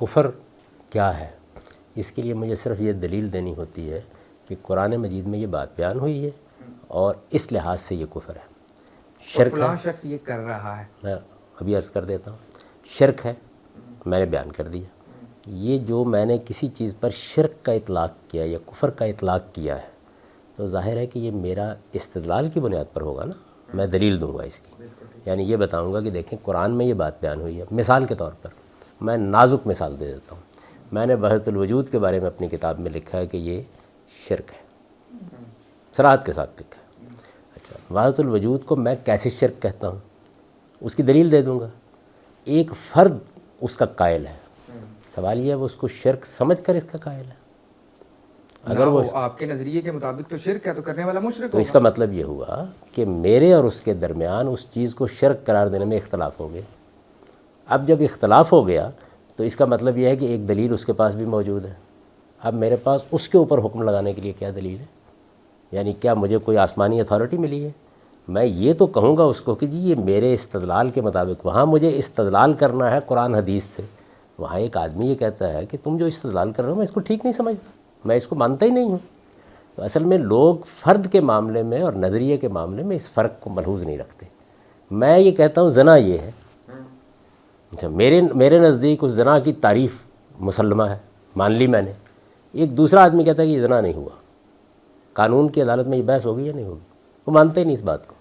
کفر کیا ہے، اس کے لیے مجھے صرف یہ دلیل دینی ہوتی ہے کہ قرآن مجید میں یہ بات بیان ہوئی ہے اور اس لحاظ سے یہ کفر ہے، شرک ہے۔ فلاں شخص یہ کر رہا ہے، میں ابھی عرض کر دیتا ہوں، شرک ہے، میں نے بیان کر دیا۔ یہ جو میں نے کسی چیز پر شرک کا اطلاق کیا یا کفر کا اطلاق کیا ہے تو ظاہر ہے کہ یہ میرا استدلال کی بنیاد پر ہوگا نا، میں دلیل دوں گا اس کی، یعنی یہ بتاؤں گا کہ دیکھیں قرآن میں یہ بات بیان ہوئی ہے۔ مثال کے طور پر میں نازک مثال دے دیتا ہوں، میں نے وحدت الوجود کے بارے میں اپنی کتاب میں لکھا ہے کہ یہ شرک ہے، صراحت کے ساتھ لکھا ہے۔ اچھا، وحدت الوجود کو میں کیسے شرک کہتا ہوں اس کی دلیل دے دوں گا۔ ایک فرد اس کا قائل ہے، سوال یہ ہے وہ اس کو شرک سمجھ کر اس کا قائل ہے۔ اگر وہ آپ کے نظریے کے مطابق تو شرک ہے تو کرنے والا مشرک تو اس کا مطلب یہ ہوا کہ میرے اور اس کے درمیان اس چیز کو شرک قرار دینے میں اختلاف ہو گیا۔ اب جب اختلاف ہو گیا تو اس کا مطلب یہ ہے کہ ایک دلیل اس کے پاس بھی موجود ہے۔ اب میرے پاس اس کے اوپر حکم لگانے کے لیے کیا دلیل ہے؟ یعنی کیا مجھے کوئی آسمانی اتھارٹی ملی ہے؟ میں یہ تو کہوں گا اس کو کہ جی یہ میرے استدلال کے مطابق، وہاں مجھے استدلال کرنا ہے قرآن حدیث سے، وہاں ایک آدمی یہ کہتا ہے کہ تم جو استدلال کر رہے ہو میں اس کو ٹھیک نہیں سمجھتا، میں اس کو مانتا ہی نہیں ہوں۔ تو اصل میں لوگ فرد کے معاملے میں اور نظریے کے معاملے میں اس فرق کو ملحوظ نہیں رکھتے۔ میں یہ کہتا ہوں زنا یہ ہے، اچھا میرے نزدیک اس زنا کی تعریف مسلمہ ہے، مان لی میں نے۔ ایک دوسرا آدمی کہتا ہے کہ یہ زنا نہیں ہوا، قانون کی عدالت میں یہ بحث ہوگی یا نہیں ہوگی؟ وہ مانتے ہی نہیں اس بات کو۔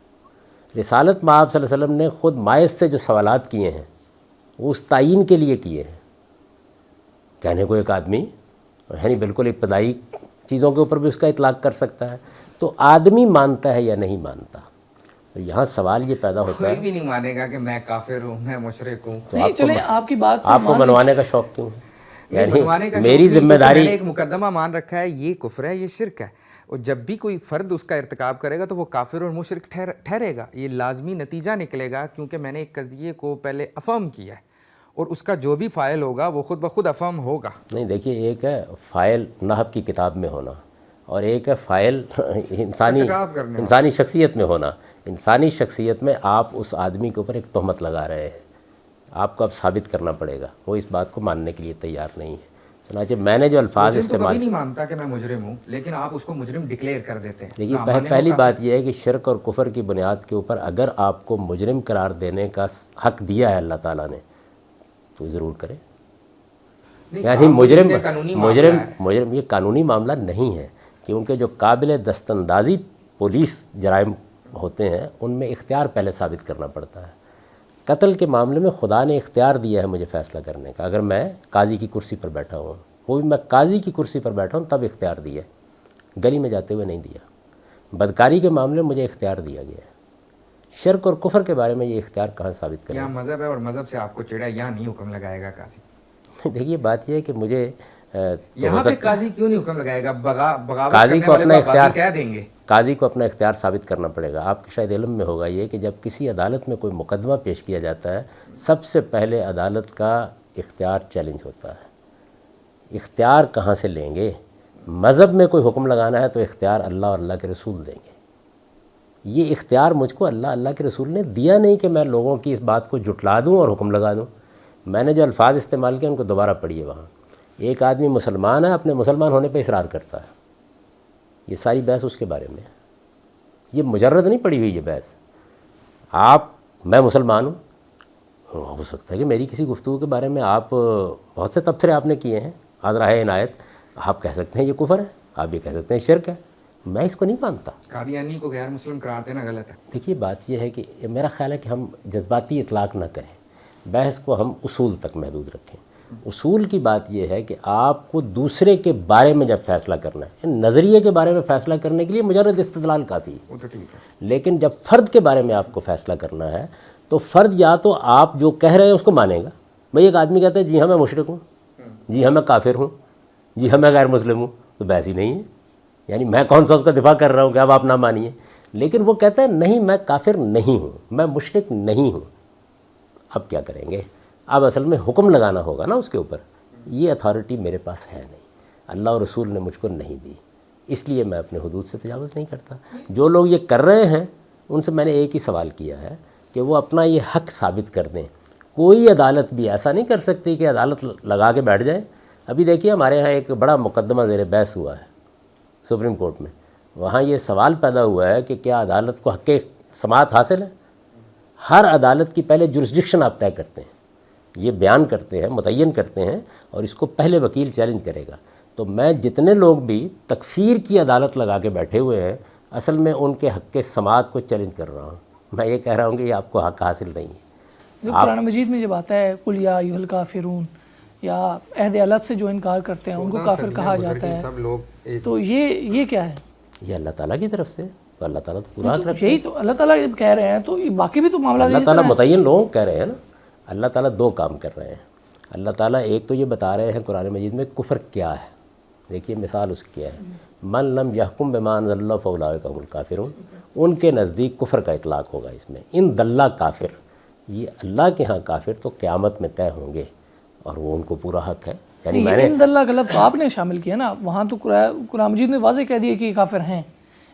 رسالت مآب صلی اللہ علیہ وسلم نے خود ماعز سے جو سوالات کیے ہیں وہ اس تعین کے لیے کیے ہیں۔ کہنے کو ایک آدمی یعنی بالکل ابتدائی چیزوں کے اوپر بھی اس کا اطلاق کر سکتا ہے، تو آدمی مانتا ہے یا نہیں مانتا؟ تو یہاں سوال یہ پیدا ہوتا ہے، کوئی بھی نہیں مانے گا کہ میں کافر ہوں، میں مشرک ہوں۔ نہیں چلیں آپ کی بات آپ کو منوانے کا شوق کیوں ہے؟ منوانے کا یعنی میری ذمہ داری، میں نے ایک مقدمہ مان رکھا ہے یہ کفر ہے، یہ شرک ہے، اور جب بھی کوئی فرد اس کا ارتکاب کرے گا تو وہ کافر اور مشرک ٹھہرے گا، یہ لازمی نتیجہ نکلے گا، کیونکہ میں نے ایک قضیے کو پہلے افہم کیا ہے اور اس کا جو بھی فاعل ہوگا وہ خود بخود افہم ہوگا۔ نہیں دیکھیے، ایک ہے فاعل نحو کی کتاب میں ہونا اور ایک ہے فاعل انسانی شخصیت میں ہونا۔ انسانی شخصیت میں آپ اس آدمی کے اوپر ایک تہمت لگا رہے ہیں، آپ کو اب ثابت کرنا پڑے گا، وہ اس بات کو ماننے کے لیے تیار نہیں ہے۔ چنانچہ میں نے جو الفاظ استعمال، کبھی نہیں مانتا کہ میں مجرم ہوں، لیکن آپ اس کو مجرم ڈکلیئر کر دیتے ہیں۔ دیکھیے پہلی بات یہ ہے کہ شرک اور کفر کی بنیاد کے اوپر اگر آپ کو مجرم قرار دینے کا حق دیا ہے اللہ تعالیٰ نے تو ضرور کرے۔ یعنی مجرم یہ قانونی معاملہ نہیں ہے، کیونکہ جو قابل دستاندازی پولیس جرائم ہوتے ہیں ان میں اختیار پہلے ثابت کرنا پڑتا ہے۔ قتل کے معاملے میں خدا نے اختیار دیا ہے مجھے فیصلہ کرنے کا، اگر میں قاضی کی کرسی پر بیٹھا ہوں، وہ بھی میں قاضی کی کرسی پر بیٹھا ہوں تب اختیار دیا ہے، گلی میں جاتے ہوئے نہیں دیا۔ بدکاری کے معاملے میں مجھے اختیار دیا گیا ہے۔ شرک اور کفر کے بارے میں یہ اختیار کہاں ثابت کریں؟ یہاں مذہب ہے اور مذہب سے آپ کو چڑھا، یہاں نہیں حکم لگائے گا قاضی۔ دیکھیے بات یہ ہے کہ مجھے یہاں پہ قاضی کیوں نہیں حکم لگائے گا؟ بغاوت قاضی کو اپنا اختیار کہہ دیں گے، قاضی کو اپنا اختیار ثابت کرنا پڑے گا۔ آپ کے شاید علم میں ہوگا یہ کہ جب کسی عدالت میں کوئی مقدمہ پیش کیا جاتا ہے سب سے پہلے عدالت کا اختیار چیلنج ہوتا ہے۔ اختیار کہاں سے لیں گے؟ مذہب میں کوئی حکم لگانا ہے تو اختیار اللہ اور اللہ کے رسول دیں گے۔ یہ اختیار مجھ کو اللہ کے رسول نے دیا نہیں کہ میں لوگوں کی اس بات کو جھٹلا دوں اور حکم لگا دوں۔ میں نے جو الفاظ استعمال کیے ان کو دوبارہ پڑھیے۔ وہاں ایک آدمی مسلمان ہے، اپنے مسلمان ہونے پہ اصرار کرتا ہے، یہ ساری بحث اس کے بارے میں ہے۔ یہ مجرد نہیں پڑھی ہوئی یہ بحث۔ میں مسلمان ہوں، ہو سکتا ہے کہ میری کسی گفتگو کے بارے میں آپ بہت سے تبصرے آپ نے کیے ہیں، حاضرہ عنایت، آپ کہہ سکتے ہیں یہ کفر ہے، آپ یہ کہہ سکتے ہیں شرک ہے، میں اس کو نہیں مانتا۔ قادیانی کو غیر مسلم قرار دینا غلط ہے۔ دیکھیے بات یہ ہے کہ میرا خیال ہے کہ ہم جذباتی اطلاق نہ کریں، بحث کو ہم اصول تک محدود رکھیں۔ اصول کی بات یہ ہے کہ آپ کو دوسرے کے بارے میں جب فیصلہ کرنا ہے، نظریے کے بارے میں فیصلہ کرنے کے لیے مجرد استدلال کافی ہے، وہ تو ٹھیک ہے، لیکن جب فرد کے بارے میں آپ کو فیصلہ کرنا ہے تو فرد یا تو آپ جو کہہ رہے ہیں اس کو مانے گا۔ بھئی ایک آدمی کہتا ہے جی ہاں میں مشرک ہوں، جی ہاں میں کافر ہوں، جی ہاں میں غیر مسلم ہوں، تو بحث ہی نہیں ہے۔ یعنی میں کون سا اس کا دفاع کر رہا ہوں کہ اب آپ نہ مانیے، لیکن وہ کہتا ہے نہیں میں کافر نہیں ہوں، میں مشرک نہیں ہوں۔ اب کیا کریں گے؟ اب اصل میں حکم لگانا ہوگا نا اس کے اوپر۔ یہ اتھارٹی میرے پاس ہے نہیں، اللہ اور رسول نے مجھ کو نہیں دی، اس لیے میں اپنے حدود سے تجاوز نہیں کرتا۔ جو لوگ یہ کر رہے ہیں ان سے میں نے ایک ہی سوال کیا ہے کہ وہ اپنا یہ حق ثابت کر دیں۔ کوئی عدالت بھی ایسا نہیں کر سکتی کہ عدالت لگا کے بیٹھ جائے. ابھی دیکھیے ہمارے یہاں ایک بڑا مقدمہ زیر بحث ہوا ہے سپریم کورٹ میں. وہاں یہ سوال پیدا ہوا ہے کہ کیا عدالت کو حق سماعت حاصل ہے. ہر عدالت کی پہلے جورسڈکشن آپ طے کرتے ہیں, یہ بیان کرتے ہیں, متعین کرتے ہیں, اور اس کو پہلے وکیل چیلنج کرے گا. تو میں جتنے لوگ بھی تکفیر کی عدالت لگا کے بیٹھے ہوئے ہیں, اصل میں ان کے حق سماعت کو چیلنج کر رہا ہوں. میں یہ کہہ رہا ہوں کہ یہ آپ کو حق حاصل نہیں ہے. جو قرآن مجید میں جب آتا ہے قل یا ایھا الکافرون, یا عہد الگ سے جو انکار کرتے ہیں ان کو کافر کہا جاتا ہے, سب لوگ تو یہ کیا ہے؟ یہ اللہ تعالیٰ کی طرف سے, تو اللہ تعالیٰ تو پورا حق رکھتا ہے. یہی تو اللہ تعالیٰ جب کہہ رہے ہیں تو یہ باقی بھی تو معاملہ اللہ تعالیٰ متعین لوگوں کہہ رہے ہیں نا. اللہ تعالیٰ دو کام کر رہے ہیں. اللہ تعالیٰ ایک تو یہ بتا رہے ہیں قرآن مجید میں کفر کیا ہے. دیکھیے مثال اس کی ہے, من لم یحکم بما انزل اللہ فاولئک هم الکافرون. ان کے نزدیک کفر کا اطلاق ہوگا اس میں. ان دلہ کافر, یہ اللہ کے ہاں کافر تو قیامت میں طے ہوں گے, اور وہ ان کو پورا حق ہے. یعنی میں نے ان اللہ کا لفظ تو آپ نے شامل کیا نا, وہاں تو قرآن مجید نے واضح کہہ دیا کہ یہ کافر ہیں.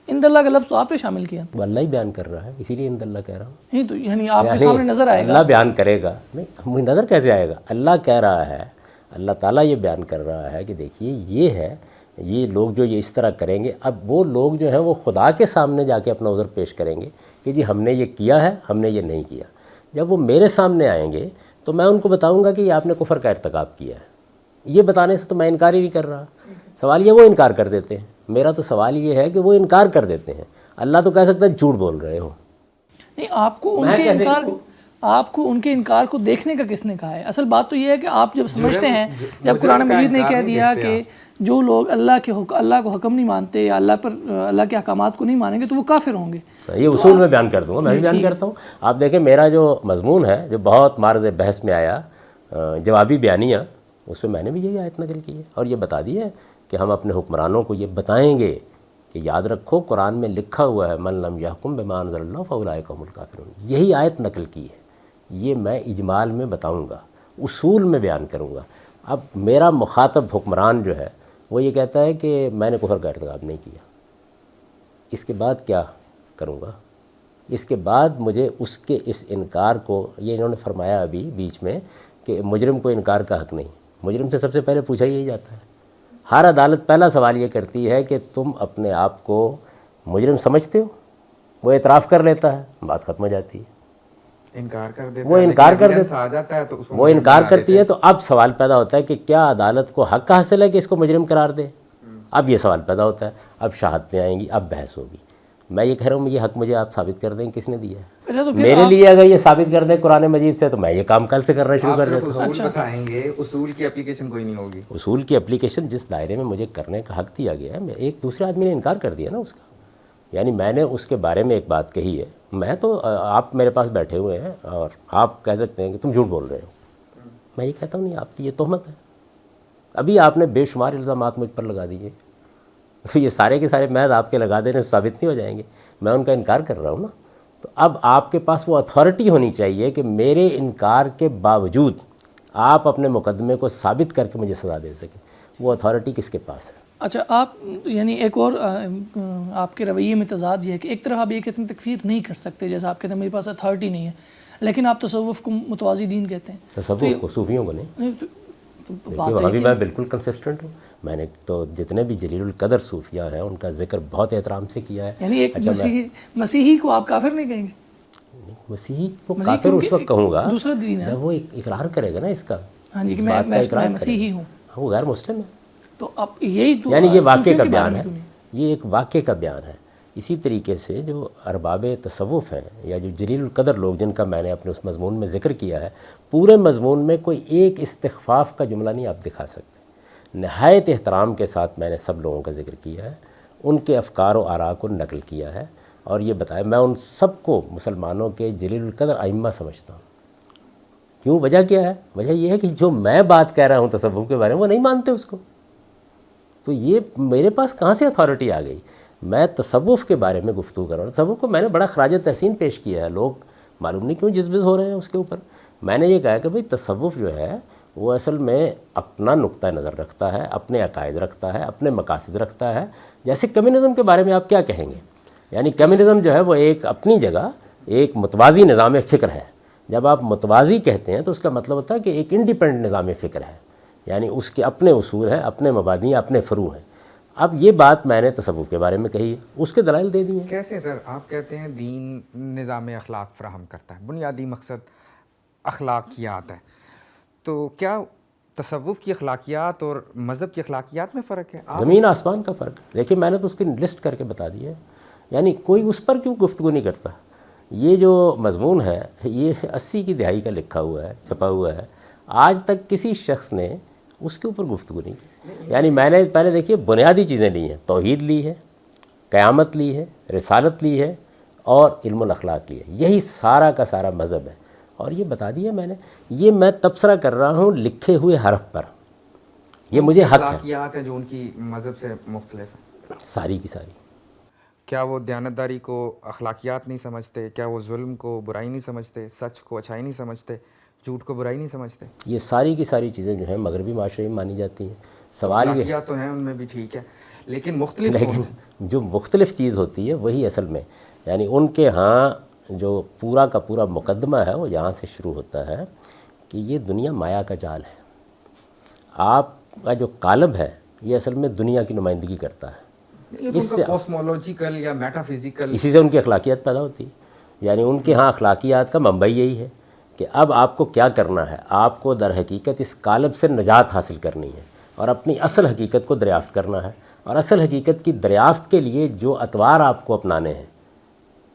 ان اللہ کا لفظ تو آپ نے شامل کیا. وہ اللہ ہی بیان کر رہا ہے, اسی لیے ان اللہ کہہ رہا ہوں. نہیں تو یعنی آپ کے سامنے نظر آئے گا, اللہ بیان کرے گا. نہیں, مجھے نظر کیسے آئے گا؟ اللہ کہہ رہا ہے, اللہ تعالیٰ یہ بیان کر رہا ہے کہ دیکھیے یہ ہے, یہ لوگ جو یہ اس طرح کریں گے, اب وہ لوگ جو ہیں وہ خدا کے سامنے جا کے اپنا عذر پیش کریں گے کہ جی ہم نے یہ کیا ہے, ہم نے یہ نہیں کیا. جب وہ میرے سامنے آئیں گے تو میں ان کو بتاؤں گا کہ یہ آپ نے کفر کا ارتکاب کیا ہے. یہ بتانے سے تو میں انکار ہی نہیں کر رہا. سوال یہ وہ انکار کر دیتے ہیں. میرا تو سوال یہ ہے کہ وہ انکار کر دیتے ہیں. اللہ تو کہہ سکتا ہے جھوٹ بول رہے ہو. نہیں, آپ کو ان کے انکار کو دیکھنے کا کس نے کہا ہے؟ اصل بات تو یہ ہے کہ آپ جب سمجھتے ہیں, جب قرآن مجید نے کہہ دیا کہ جو لوگ اللہ کو حکم نہیں مانتے یا اللہ کے احکامات کو نہیں مانیں گے تو وہ کافر ہوں گے. یہ اصول میں بیان کر دوں گا, میں بھی بیان کرتا ہوں. آپ دیکھیں میرا جو مضمون ہے جو بہت معرض بحث میں آیا, جوابی بیانیہ, اس میں نے بھی یہی آیت نقل کی ہے اور یہ بتا دی ہے کہ ہم اپنے حکمرانوں کو یہ بتائیں گے کہ یاد رکھو قرآن میں لکھا ہوا ہے من لم یحکم بما انزل اللہ فاولئک هم الکافرون. یہی آیت نقل کی ہے. یہ میں اجمال میں بتاؤں گا, اصول میں بیان کروں گا. اب میرا مخاطب حکمران جو ہے وہ یہ کہتا ہے کہ میں نے کفر کا ارتکاب نہیں کیا, اس کے بعد کیا کروں گا؟ اس کے بعد مجھے اس کے اس انکار کو, یہ انہوں نے فرمایا ابھی بیچ میں کہ مجرم کو انکار کا حق نہیں. مجرم سے سب سے پہلے پوچھا یہی جاتا ہے. ہر عدالت پہلا سوال یہ کرتی ہے کہ تم اپنے آپ کو مجرم سمجھتے ہو؟ وہ اعتراف کر لیتا ہے, بات ختم ہو جاتی ہے. انکار کر دیتا وہ انکار کر دیتا آ جاتا ہے تو اس کو وہ انکار کرتی ہے. تو اب سوال پیدا ہوتا ہے کہ کیا عدالت کو حق حاصل ہے کہ اس کو مجرم قرار دے؟ اب یہ سوال پیدا ہوتا ہے. اب شہادتیں آئیں گی, اب بحث ہوگی. میں یہ کہہ رہا ہوں یہ حق مجھے آپ ثابت کر دیں کس نے دیا ہے. اچھا, تو میرے لیے اگر یہ ثابت کر دیں قرآن مجید سے تو میں یہ کام کل سے کرنا شروع کر دیتا ہوں. اصول بتائیں گے, اصول کی اپلیکیشن کوئی نہیں ہوگی. اصول کی اپلیکیشن جس دائرے میں مجھے کرنے کا حق دیا گیا ہے, میں ایک دوسرے آدمی نے انکار کر دیا نا اس کا. یعنی میں نے اس کے بارے میں ایک بات کہی ہے, میں تو آپ میرے پاس بیٹھے ہوئے ہیں اور آپ کہہ سکتے ہیں کہ تم جھوٹ بول رہے ہو. میں یہ کہتا ہوں نہیں, آپ کی یہ تہمت ہے. ابھی آپ نے بے شمار الزامات مجھ پر لگا دیے, تو یہ سارے کے سارے محض آپ کے لگا دینے سے ثابت نہیں ہو جائیں گے. میں ان کا انکار کر رہا ہوں نا. تو اب آپ کے پاس وہ اتھارٹی ہونی چاہیے کہ میرے انکار کے باوجود آپ اپنے مقدمے کو ثابت کر کے مجھے سزا دے سکیں. وہ اتھارٹی کس کے پاس ہے؟ اچھا, آپ یعنی ایک اور آپ کے رویے میں تضاد یہ ہے کہ ایک طرح آپ یہ کہتے ہیں تکفیر نہیں کر سکتے, جیسا آپ کہتے ہیں میرے پاس اتھارٹی نہیں ہے, لیکن آپ تصوف کو متوازی دین کہتے ہیں. تصوف کو, صوفیوں کو نہیں. دیکھیے وہاں بھی میں بالکل کنسسٹنٹ ہوں. میں نے تو جتنے بھی جلیل القدر صوفیاء ہیں ان کا ذکر بہت احترام سے کیا ہے. یعنی ایک مسیحی کو آپ کافر نہیں کہیں گے؟ مسیحی کو کافر اس وقت کہوں گا دوسرا دین ہے جب وہ اقرار کرے گا نا اس کا. ہاں جی, کہ میں مسیحی ہوں, وہ غیر مسلم ہے. تو اب یہی تو یعنی یہ واقعے کا بیان ہے, یہ ایک واقعے کا بیان ہے. اسی طریقے سے جو ارباب تصوف ہیں یا جو جلیل القدر لوگ جن کا میں نے اپنے اس مضمون میں ذکر کیا ہے, پورے مضمون میں کوئی ایک استخفاف کا جملہ نہیں آپ دکھا سکتے. نہایت احترام کے ساتھ میں نے سب لوگوں کا ذکر کیا ہے, ان کے افکار و آراء کو نقل کیا ہے اور یہ بتایا میں ان سب کو مسلمانوں کے جلیل القدر ائمہ سمجھتا ہوں. کیوں؟ وجہ کیا ہے؟ وجہ یہ ہے کہ جو میں بات کہہ رہا ہوں تصوف کے بارے میں وہ نہیں مانتے اس کو. تو یہ میرے پاس کہاں سے اتھارٹی آ گئی؟ میں تصوف کے بارے میں گفتگو کر رہا ہوں. تصوف کو میں نے بڑا خراج تحسین پیش کیا ہے, لوگ معلوم نہیں کیوں جذبز ہو رہے ہیں اس کے اوپر. میں نے یہ کہا کہ بھئی تصوف جو ہے وہ اصل میں اپنا نقطہ نظر رکھتا ہے, اپنے عقائد رکھتا ہے, اپنے مقاصد رکھتا ہے. جیسے کمیونزم کے بارے میں آپ کیا کہیں گے؟ یعنی کمیونزم جو ہے وہ ایک اپنی جگہ ایک متوازی نظام فکر ہے, جب آپ متوازی کہتے ہیں تو اس کا مطلب ہوتا ہے کہ ایک انڈیپینڈنٹ نظام فکر ہے، یعنی اس کے اپنے اصول ہیں، اپنے مبادی ہیں، اپنے فروع ہیں۔ اب یہ بات میں نے تصوف کے بارے میں کہی ہے، اس کے دلائل دے دیے ہیں۔ کیسے سر؟ آپ کہتے ہیں دین نظام اخلاق فراہم کرتا ہے، بنیادی مقصد اخلاقیات ہے، تو کیا تصوف کی اخلاقیات اور مذہب کی اخلاقیات میں فرق ہے؟ زمین آسمان کا فرق ہے۔ دیکھیے میں نے تو اس کی لسٹ کر کے بتا دی ہے، یعنی کوئی اس پر کیوں گفتگو نہیں کرتا۔ یہ جو مضمون ہے یہ 80 کی دہائی کا لکھا ہوا ہے، چھپا ہوا ہے، آج تک کسی شخص نے اس کے اوپر گفتگو نہیں کی۔ یعنی میں نے پہلے دیکھیے بنیادی چیزیں لی ہیں، توحید لی ہے، قیامت لی ہے، رسالت لی ہے اور علم الاخلاق لی ہے، یہی سارا کا سارا مذہب ہے، اور یہ بتا دیا میں نے۔ یہ میں تبصرہ کر رہا ہوں لکھے ہوئے حرف پر، یہ مجھے حق ہے۔ اخلاقیات ہیں جو ان کی مذہب سے مختلف ہیں، ساری کی ساری۔ کیا وہ دیانتداری کو اخلاقیات نہیں سمجھتے؟ کیا وہ ظلم کو برائی نہیں سمجھتے؟ سچ کو اچھائی نہیں سمجھتے؟ جھوٹ کو برائی نہیں سمجھتے؟ یہ ساری کی ساری چیزیں جو ہیں مغربی معاشرے میں مانی جاتی ہیں۔ سوال یہ اخلاقیات تو ہیں ان میں بھی، ٹھیک ہے، لیکن مختلف کون سی؟ جو مختلف چیز ہوتی ہے وہی اصل میں، یعنی ان کے ہاں جو پورا کا پورا مقدمہ ہے وہ یہاں سے شروع ہوتا ہے کہ یہ دنیا مایا کا جال ہے، آپ کا جو قالب ہے یہ اصل میں دنیا کی نمائندگی کرتا ہے، اس سے کوسمولوجیکل یا میٹا فزیکل، اسی سے ان کی اخلاقیات پیدا ہوتی ہے۔ یعنی ان کے ہاں اخلاقیات کا منبع یہی ہے کہ اب آپ کو کیا کرنا ہے، آپ کو در حقیقت اس قالب سے نجات حاصل کرنی ہے اور اپنی اصل حقیقت کو دریافت کرنا ہے، اور اصل حقیقت کی دریافت کے لیے جو اطوار آپ کو اپنانے ہیں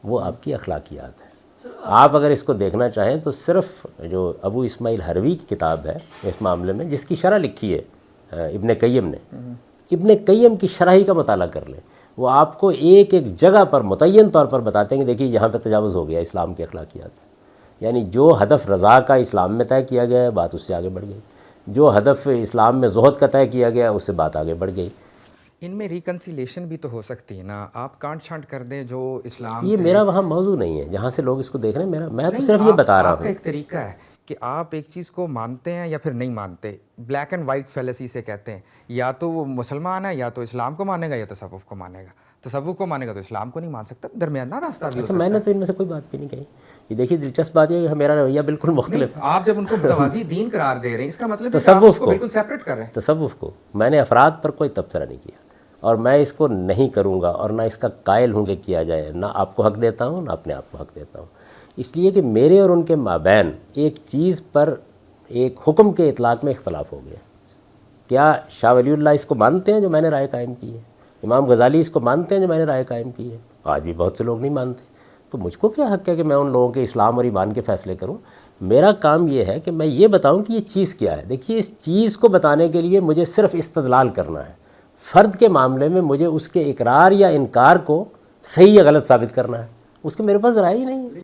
وہ آپ کی اخلاقیات ہیں۔ آپ اگر اس کو دیکھنا چاہیں تو صرف جو ابو اسماعیل حروی کی کتاب ہے اس معاملے میں، جس کی شرح لکھی ہے ابن قیم نے، ابن قیم کی شرح ہی کا مطالعہ کر لیں، وہ آپ کو ایک ایک جگہ پر متعین طور پر بتاتے ہیں کہ دیکھیے یہاں پہ تجاوز ہو گیا اسلام کی اخلاقیات سے، یعنی جو ہدف رضا کا اسلام میں طے کیا گیا ہے بات اس سے آگے بڑھ گئی، جو ہدف اسلام میں زہد کا طے کیا گیا ہے اس سے بات آگے بڑھ گئی۔ ان میں ریکنسیلیشن بھی تو ہو سکتی ہے نا، آپ کانٹ چھانٹ کر دیں جو اسلام یہ میرا وہاں موضوع نہیں ہے جہاں سے لوگ اس کو دیکھ رہے ہیں، میں تو صرف یہ بتا رہا آپ کا ہوں۔ ایک طریقہ ہے کہ آپ ایک چیز کو مانتے ہیں یا پھر نہیں مانتے، بلیک اینڈ وائٹ فیلسی سے کہتے ہیں، یا تو وہ مسلمان ہے یا تو اسلام کو مانے گا یا تصوف کو مانے گا، تصوف کو مانے گا تو اسلام کو نہیں مان سکتا، درمیانہ راستہ بھی ہو اچھا سکتا میں نے تو ان میں سے کوئی بات بھی نہیں کہی۔ یہ دیکھیے دلچسپ بات یہ ہے کہ میرا رویہ بالکل مختلف ہے۔ آپ جب ان کو متوازی دین قرار دے رہے ہیں، اس کا مطلب ہے کہ آپ تصوف اس کو بالکل سیپریٹ کر رہے ہیں۔ تصوف کو میں نے افراد پر کوئی تبصرہ نہیں کیا، اور میں اس کو نہیں کروں گا، اور نہ اس کا قائل ہوں کہ کیا جائے، نہ آپ کو حق دیتا ہوں نہ اپنے آپ کو حق دیتا ہوں، اس لیے کہ میرے اور ان کے مابین ایک چیز پر ایک حکم کے اطلاق میں اختلاف ہو گیا۔ کیا شاہ ولی اللہ اس کو مانتے ہیں جو میں نے رائے قائم کی ہے؟ امام غزالی اس کو مانتے ہیں جو میں نے رائے قائم کی ہے؟ آج بھی بہت سے لوگ نہیں مانتے، تو مجھ کو کیا حق ہے کہ میں ان لوگوں کے اسلام اور ایمان کے فیصلے کروں؟ میرا کام یہ ہے کہ میں یہ بتاؤں کہ یہ چیز کیا ہے۔ دیکھیے اس چیز کو بتانے کے لیے مجھے صرف استدلال کرنا ہے، فرد کے معاملے میں مجھے اس کے اقرار یا انکار کو صحیح یا غلط ثابت کرنا ہے، اس کے میرے پاس رائے ہی نہیں ہے۔